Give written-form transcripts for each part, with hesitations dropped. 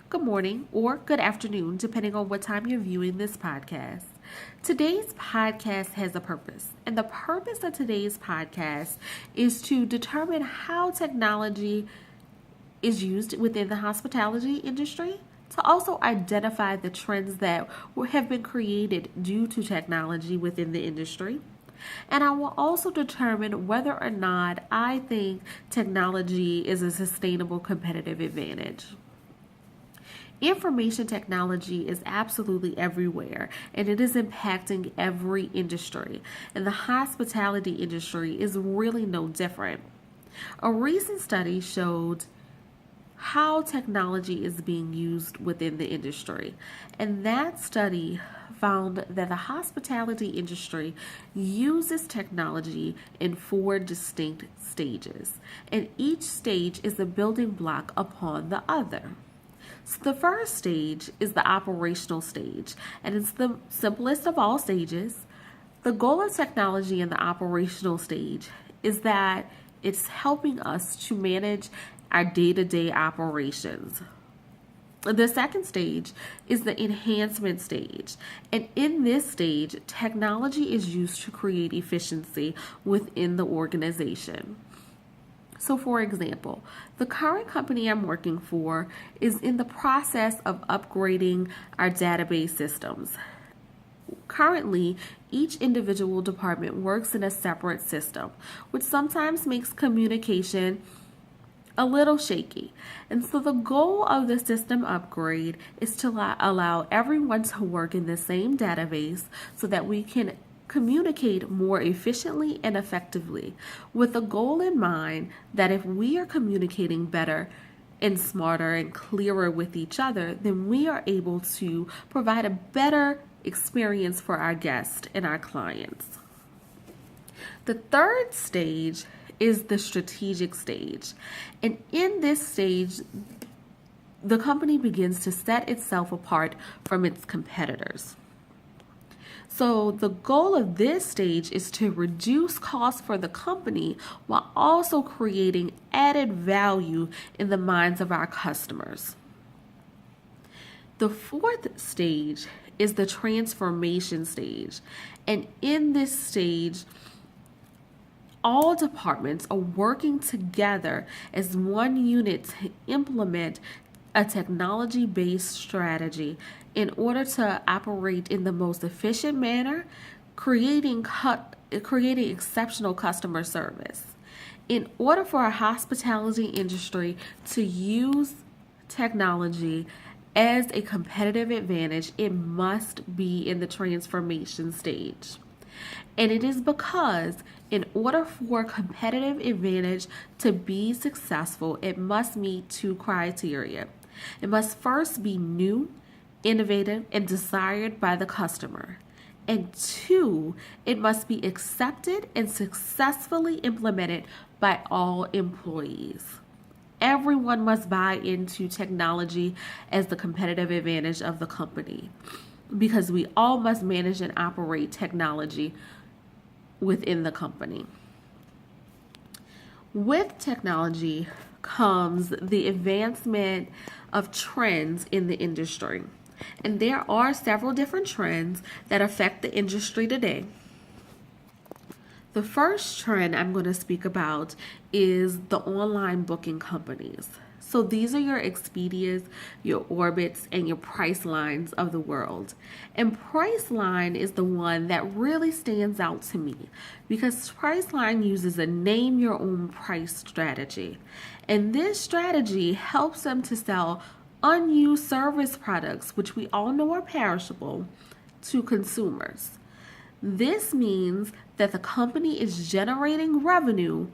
good morning, or good afternoon, depending on what time you're viewing this podcast. Today's podcast has a purpose, and the purpose of today's podcast is to determine how technology is used within the hospitality industry, to also identify the trends that have been created due to technology within the industry. And I will also determine whether or not I think technology is a sustainable competitive advantage. Information technology is absolutely everywhere, and it is impacting every industry. And the hospitality industry is really no different. A recent study showed how technology is being used within the industry. And that study found that the hospitality industry uses technology in 4 distinct stages, and each stage is a building block upon the other. So the first stage is the operational stage, and it's the simplest of all stages. The goal of technology in the operational stage is that it's helping us to manage our day-to-day operations. The second stage is the enhancement stage. And in this stage, technology is used to create efficiency within the organization. So, for example, the current company I'm working for is in the process of upgrading our database systems. Currently, each individual department works in a separate system, which sometimes makes communication a little shaky. And so the goal of the system upgrade is to allow everyone to work in the same database so that we can communicate more efficiently and effectively, with the goal in mind that if we are communicating better and smarter and clearer with each other, then we are able to provide a better experience for our guests and our clients. The third stage is the strategic stage. And in this stage, the company begins to set itself apart from its competitors. So the goal of this stage is to reduce costs for the company while also creating added value in the minds of our customers. The fourth stage is the transformation stage. And in this stage, all departments are working together as one unit to implement a technology-based strategy in order to operate in the most efficient manner, creating exceptional customer service. In order for a hospitality industry to use technology as a competitive advantage, it must be in the transformation stage. And it is because in order for competitive advantage to be successful, it must meet 2 criteria. It must first be new, innovative, and desired by the customer. And 2, it must be accepted and successfully implemented by all employees. Everyone must buy into technology as the competitive advantage of the company, because we all must manage and operate technology within the company. With technology comes the advancement of trends in the industry. And there are several different trends that affect the industry today. The first trend I'm going to speak about is the online booking companies. So these are your Expedias, your Orbitz, and your Pricelines of the world. And Priceline is the one that really stands out to me because Priceline uses a name your own price strategy. And this strategy helps them to sell unused service products, which we all know are perishable, to consumers. This means that the company is generating revenue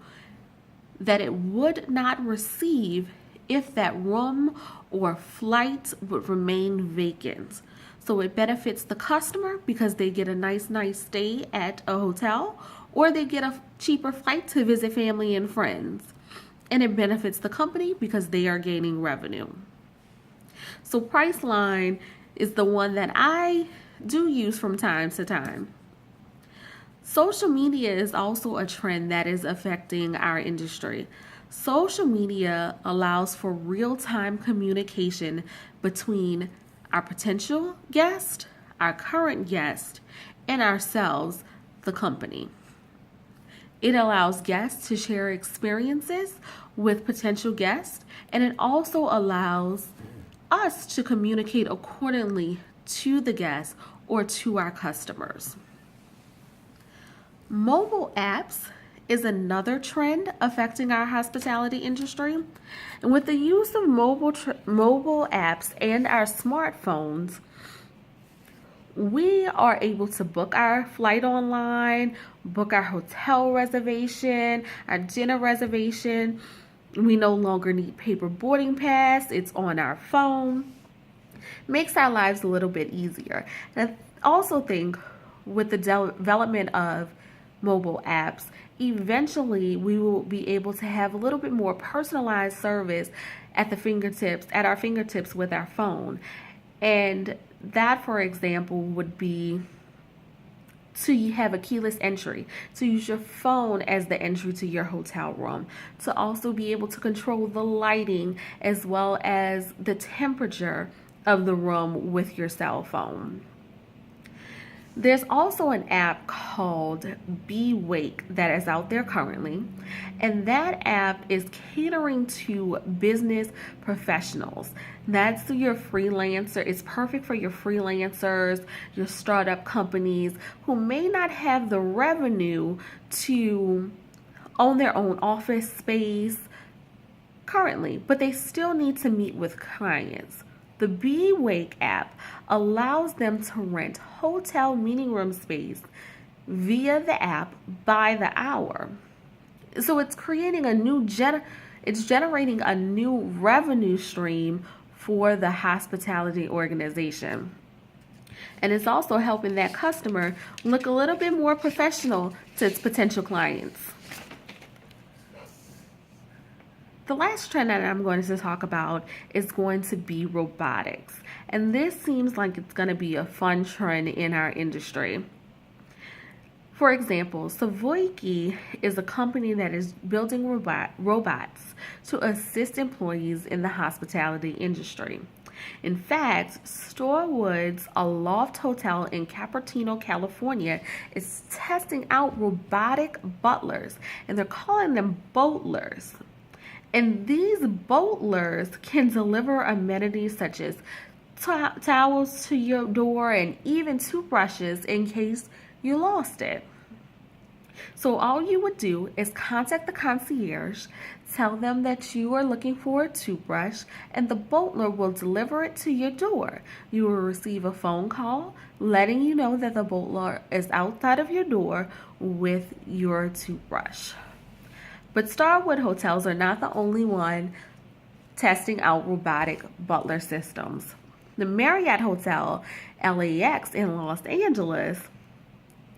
that it would not receive if that room or flight would remain vacant. So it benefits the customer because they get a nice stay at a hotel, or they get a cheaper flight to visit family and friends. And it benefits the company because they are gaining revenue. So Priceline is the one that I do use from time to time. Social media is also a trend that is affecting our industry. Social media allows for real-time communication between our potential guest, our current guest, and ourselves, the company. It allows guests to share experiences with potential guests, and it also allows us to communicate accordingly to the guests or to our customers. Mobile apps is another trend affecting our hospitality industry. And with the use of mobile apps and our smartphones, we are able to book our flight online, book our hotel reservation, our dinner reservation. We no longer need paper boarding pass. It's on our phone. Makes our lives a little bit easier. And I also think with the development of mobile apps, eventually we will be able to have a little bit more personalized service at our fingertips with our phone. And that, for example, would be to have a keyless entry, to use your phone as the entry to your hotel room, to also be able to control the lighting as well as the temperature of the room with your cell phone. There's also an app called BeWake that is out there currently, and that app is catering to business professionals. That's your freelancer. It's perfect for your freelancers, your startup companies who may not have the revenue to own their own office space currently, but they still need to meet with clients. The BeWake app allows them to rent hotel meeting room space via the app by the hour. So it's creating it's generating a new revenue stream for the hospitality organization. And it's also helping that customer look a little bit more professional to its potential clients. The last trend that I'm going to talk about is going to be robotics. And this seems like it's going to be a fun trend in our industry. For example, Savoyki is a company that is building robots to assist employees in the hospitality industry. In fact, Starwoods, a loft hotel in Cupertino, California, is testing out robotic butlers, and they're calling them boatlers. And these boatlers can deliver amenities such as towels to your door and even toothbrushes in case you lost it. So all you would do is contact the concierge, tell them that you are looking for a toothbrush, and the boatler will deliver it to your door. You will receive a phone call letting you know that the boatler is outside of your door with your toothbrush. But Starwood hotels are not the only one testing out robotic butler systems. The Marriott Hotel LAX in Los Angeles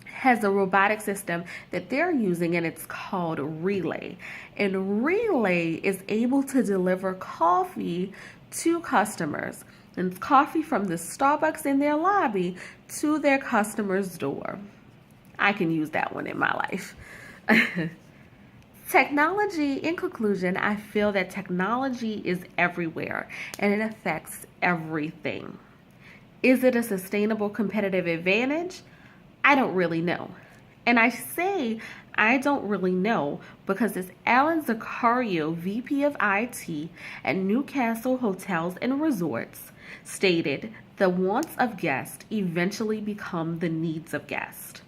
has a robotic system that they're using, and it's called Relay. And Relay is able to deliver coffee to customers. And it's coffee from the Starbucks in their lobby to their customer's door. I can use that one in my life. Technology, in conclusion, I feel that technology is everywhere and it affects everything. Is it a sustainable competitive advantage? I don't really know. And I say I don't really know because as Alan Zaccario, VP of IT at Newcastle Hotels and Resorts, stated, the wants of guests eventually become the needs of guests.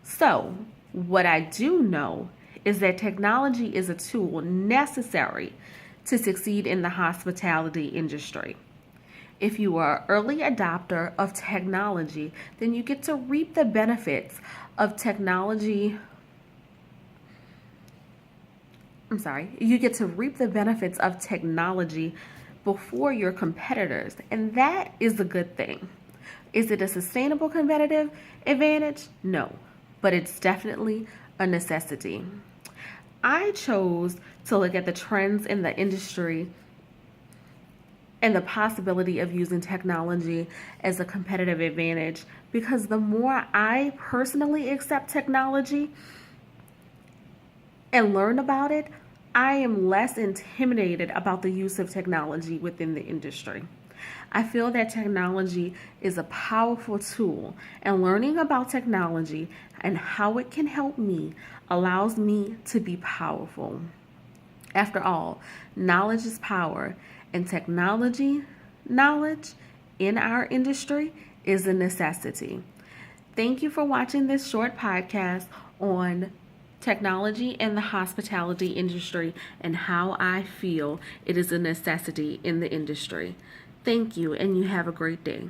So, what I do know is that technology is a tool necessary to succeed in the hospitality industry. If you are an early adopter of technology, then you get to reap the benefits of technology. You get to reap the benefits of technology before your competitors, and that is a good thing. Is it a sustainable competitive advantage? No, but it's definitely a necessity. I chose to look at the trends in the industry and the possibility of using technology as a competitive advantage because the more I personally accept technology and learn about it, I am less intimidated about the use of technology within the industry. I feel that technology is a powerful tool, and learning about technology and how it can help me allows me to be powerful. After all, knowledge is power, and knowledge in our industry is a necessity. Thank you for watching this short podcast on technology in the hospitality industry and how I feel it is a necessity in the industry. Thank you, and you have a great day.